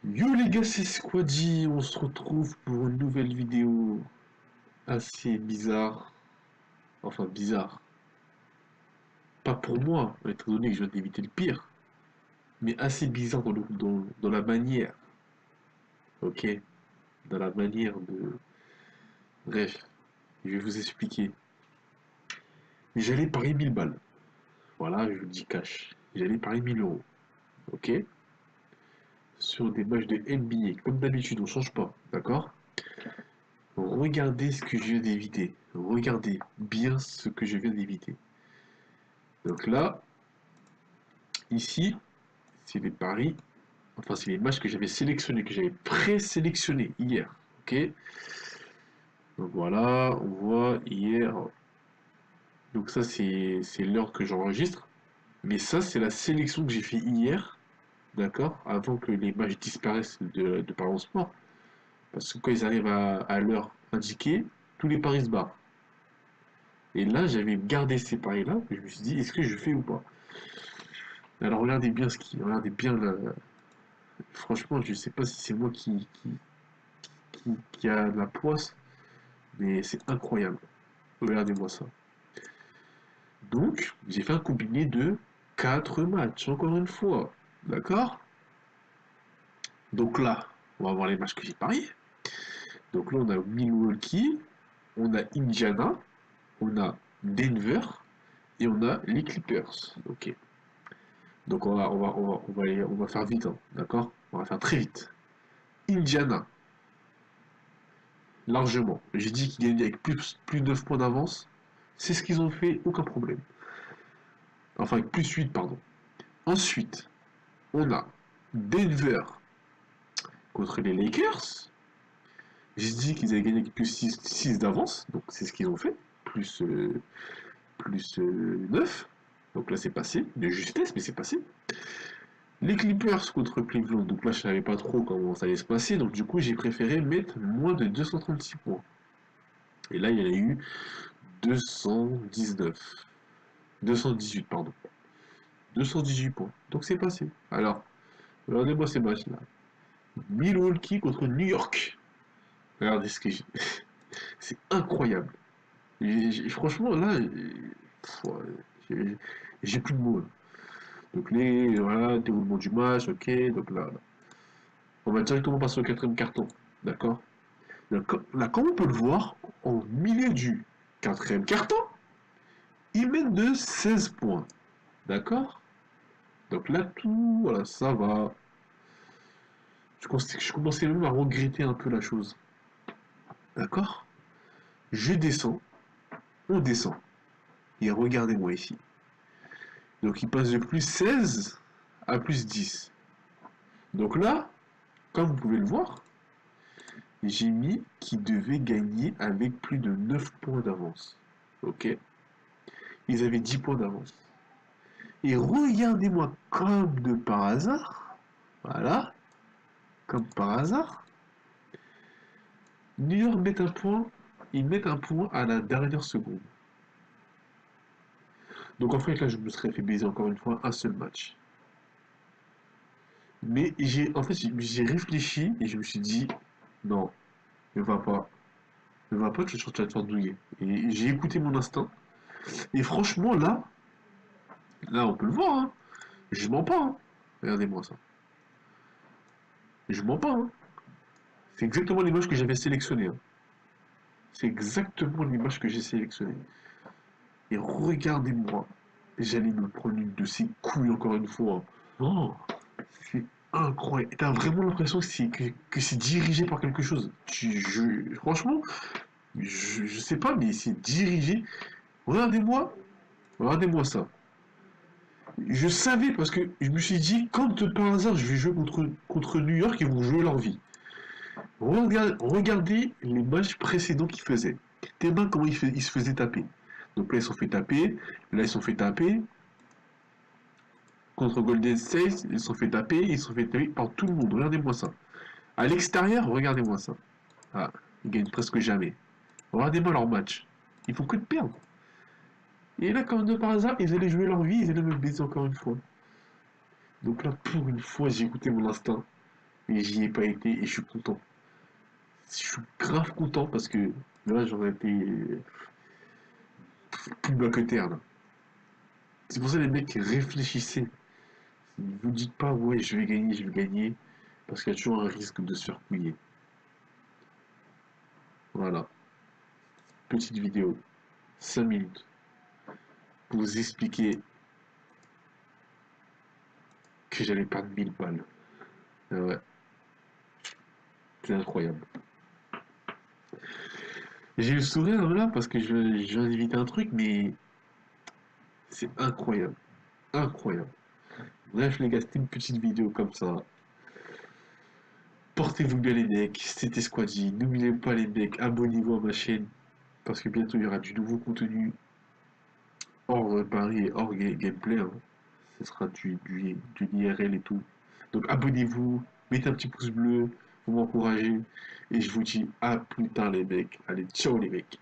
Yo les gars, c'est Squaddy, on se retrouve pour une nouvelle vidéo assez bizarre. Enfin bizarre. Pas pour moi, étant donné que je viens d'éviter le pire, mais assez bizarre dans la manière. Ok? Dans la manière de... Bref, je vais vous expliquer. J'allais parier 1000 balles. Voilà, je vous le dis cash. J'allais parier 1000 euros. Ok? Sur des matchs de NBA. Comme d'habitude, on change pas. D'accord? Regardez ce que je viens d'éviter. Regardez bien ce que je viens d'éviter. Donc là, ici, c'est les paris, enfin c'est les matchs que j'avais sélectionnés, que j'avais présélectionnés hier. Ok. Donc voilà, on voit hier. Donc ça c'est l'heure que j'enregistre. Mais ça c'est la sélection que j'ai fait hier, d'accord, avant que les matchs disparaissent de Parlons Sport. Parce que quand ils arrivent à l'heure indiquée, tous les paris se barrent. Et là j'avais gardé ces paris-là, et je me suis dit est-ce que je fais ou pas. Alors regardez bien franchement je sais pas si c'est moi qui a de la poisse, mais c'est incroyable. Regardez-moi ça. Donc, j'ai fait un combiné de 4 matchs, encore une fois. D'accord? Donc là, on va voir les matchs que j'ai pariés. Donc là, on a Milwaukee, on a Indiana, on a Denver et on a les Clippers. Ok. Donc on va faire vite, hein, d'accord? On va faire très vite. Indiana, largement. J'ai dit qu'ils gagnaient avec plus de 9 points d'avance. C'est ce qu'ils ont fait, aucun problème. Enfin, avec plus 8, pardon. Ensuite, on a Denver contre les Lakers. J'ai dit qu'ils avaient gagné avec plus 6 d'avance, donc c'est ce qu'ils ont fait. Plus 9. Donc là, c'est passé. De justesse, mais c'est passé. Les Clippers contre Cleveland, donc là, je savais pas trop comment ça allait se passer. Donc du coup, j'ai préféré mettre moins de 236 points. Et là, il y en a eu 219. 218, pardon. 218 points. Donc c'est passé. Alors, regardez-moi ces matchs-là. Milwaukee contre New York. Regardez ce que j'ai. C'est incroyable. Franchement, là, j'ai plus de mots. Donc, voilà, déroulement du match, ok. Donc là, on va directement passer au quatrième carton. D'accord. Là, comme on peut le voir, au milieu du quatrième carton, ils mènent de 16 points. D'accord. Donc là, tout, voilà, ça va. Je commençais même à regretter un peu la chose. D'accord. Je descends, on descend. Et regardez-moi ici. Donc il passe de plus 16 à plus 10. Donc là, comme vous pouvez le voir, j'ai mis qui devait gagner avec plus de 9 points d'avance. Ok. Ils avaient 10 points d'avance. Et regardez-moi comme de par hasard, voilà, comme par hasard, New York met un point, ils mettent un point à la dernière seconde. Donc en fait là je me serais fait baiser encore une fois un seul match. Mais j'ai réfléchi et je me suis dit non, ne va pas. Ne va pas que tu vas te faire douiller. Et j'ai écouté mon instinct. Et franchement là on peut le voir, hein. Je mens pas, hein. Regardez-moi ça. Je mens pas, hein. C'est exactement l'image que j'avais sélectionnée, hein. C'est exactement l'image que j'ai sélectionnée. Et regardez-moi. J'allais me prendre une de ces couilles encore une fois. Oh, c'est incroyable. T'as vraiment l'impression que c'est dirigé par quelque chose. Franchement, je sais pas, mais c'est dirigé. Regardez-moi, regardez-moi ça. Je savais parce que je me suis dit, quand par hasard je vais jouer contre New York, ils vont jouer leur vie. Regardez les matchs précédents qu'ils faisaient. Tes mains, comment ils se faisaient taper. Donc là, ils se sont fait taper. Là, ils se sont fait taper. Contre Golden State, ils se sont fait taper. Ils se sont fait taper par tout le monde. Regardez-moi ça. À l'extérieur, regardez-moi ça. Ah, ils gagnent presque jamais. Regardez-moi leur match. Ils font que de perdre. Et là, comme de par hasard, ils allaient jouer leur vie. Ils allaient me baiser encore une fois. Donc là, pour une fois, j'ai écouté mon instinct. et j'y ai pas été et je suis content. Je suis grave content parce que là, j'aurais été plus bas que terre, là. C'est pour ça les mecs réfléchissez. Vous dites pas, ouais, je vais gagner, parce qu'il y a toujours un risque de se faire couiller. Voilà, petite vidéo, 5 minutes, pour vous expliquer que j'allais perdre 1000 balles. Ah ouais, c'est incroyable. J'ai eu le sourire là parce que je viens d'éviter un truc, mais c'est incroyable. Incroyable. Bref, les gars, c'était une petite vidéo comme ça. Portez-vous bien les mecs, c'était Squaddy. N'oubliez pas les mecs, abonnez-vous à ma chaîne parce que bientôt il y aura du nouveau contenu hors pari et hors gameplay, hein. Ce sera du IRL et tout. Donc abonnez-vous, mettez un petit pouce bleu, vous m'encouragez. Et je vous dis à plus tard les mecs. Allez, ciao les mecs.